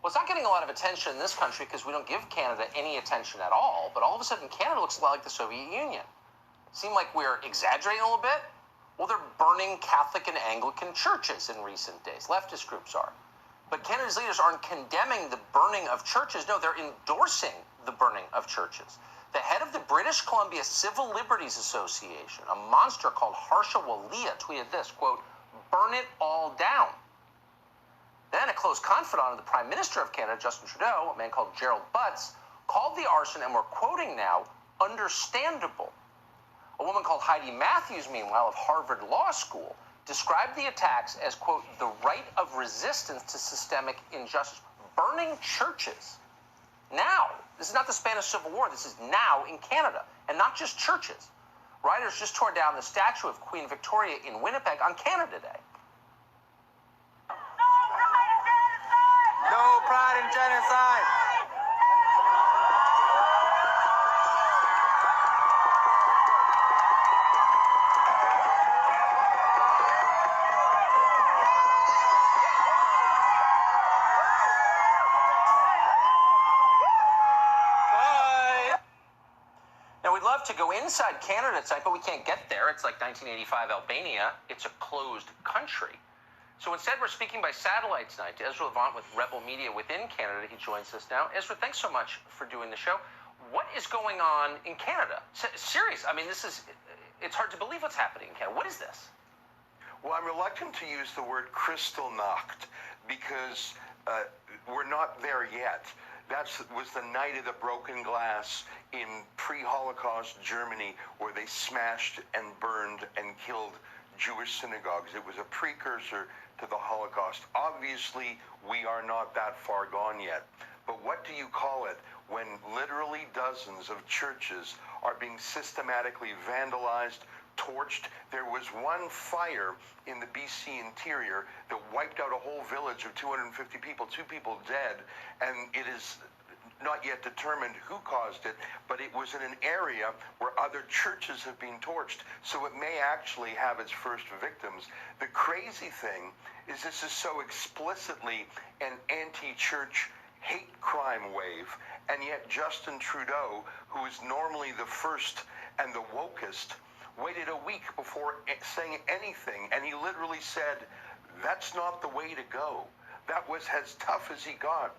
Well, it's not getting a lot of attention in this country because we don't give Canada any attention at all. But all of a sudden, Canada looks a lot like the Soviet Union. Seem like we're exaggerating a little bit? Well, they're burning Catholic and Anglican churches in recent days. Leftist groups are. But Canada's leaders aren't condemning the burning of churches. No, they're endorsing the burning of churches. The head of the British Columbia Civil Liberties Association, a monster called Harsha Walia, tweeted this, quote, "Burn it all down." Then a close confidant of the Prime Minister of Canada, Justin Trudeau, a man called Gerald Butts, called the arson, and we're quoting now, understandable. A woman called Heidi Matthews, meanwhile, of Harvard Law School, described the attacks as, quote, the right of resistance to systemic injustice. Burning churches. Now. This is not the Spanish Civil War. This is now in Canada. And not just churches. Rioters just tore down the statue of Queen Victoria in Winnipeg on Canada Day. No pride in genocide! Now, we'd love to go inside Canada tonight, but we can't get there. It's like 1985 Albania. It's a closed country. So instead, we're speaking by satellite tonight to Ezra Levant with Rebel Media within Canada. He joins us now. Ezra, thanks so much for doing the show. What is going on in Canada? Serious. I mean, it's hard to believe what's happening in Canada. What is this? Well, I'm reluctant to use the word Kristallnacht because we're not there yet. That was the night of the broken glass in pre-Holocaust Germany, where they smashed and burned and killed Jewish synagogues. It was a precursor to the Holocaust. Obviously, we are not that far gone yet. But what do you call it when literally dozens of churches are being systematically vandalized, torched? There was one fire in the BC interior that wiped out a whole village of 250 people, 2 people dead, and it is not yet determined who caused it, but it was in an area where other churches have been torched, so it may actually have its first victims. The crazy thing is this is so explicitly an anti-church hate crime wave, and yet Justin Trudeau, who is normally the first and the wokest, waited a week before saying anything, and he literally said, that's not the way to go. That was as tough as he got.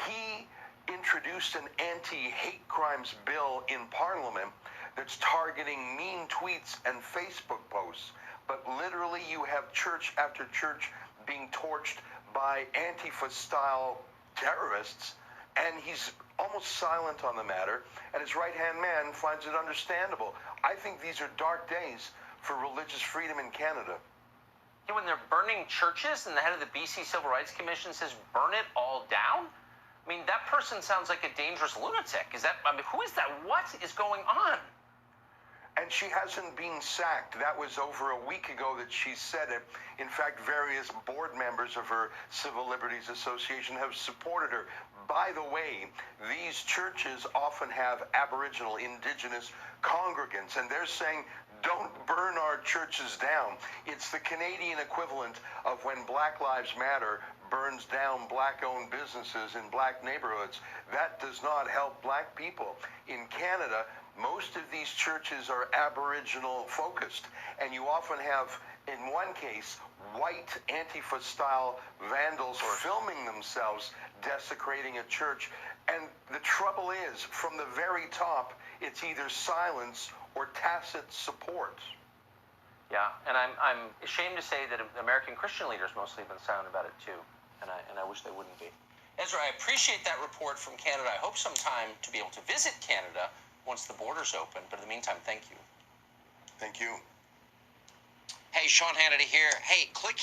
He introduced an anti-hate crimes bill in Parliament that's targeting mean tweets and Facebook posts, but literally you have church after church being torched by Antifa-style terrorists, and he's almost silent on the matter, and his right-hand man finds it understandable. I think these are dark days for religious freedom in Canada. Yeah, when they're burning churches and the head of the BC Civil Rights Commission says, burn it all down? I mean, that person sounds like a dangerous lunatic. Who is that? What is going on? And she hasn't been sacked. That was over a week ago that she said it. In fact, various board members of her Civil Liberties Association have supported her. By the way, these churches often have Aboriginal, Indigenous congregants, and they're saying, don't burn our churches down. It's the Canadian equivalent of when Black Lives Matter burns down black-owned businesses in black neighborhoods. That does not help black people. In Canada, most of these churches are Aboriginal focused, and you often have, in one case, white Antifa-style vandals filming themselves desecrating a church. And the trouble is, from the very top, it's either silence or tacit support. Yeah, and I'm ashamed to say that American Christian leaders mostly have been silent about it too, and I wish they wouldn't be. Ezra, I appreciate that report from Canada. I hope sometime to be able to visit Canada once the borders open, but in the meantime, thank you. Thank you. Hey, Sean Hannity here. Hey, click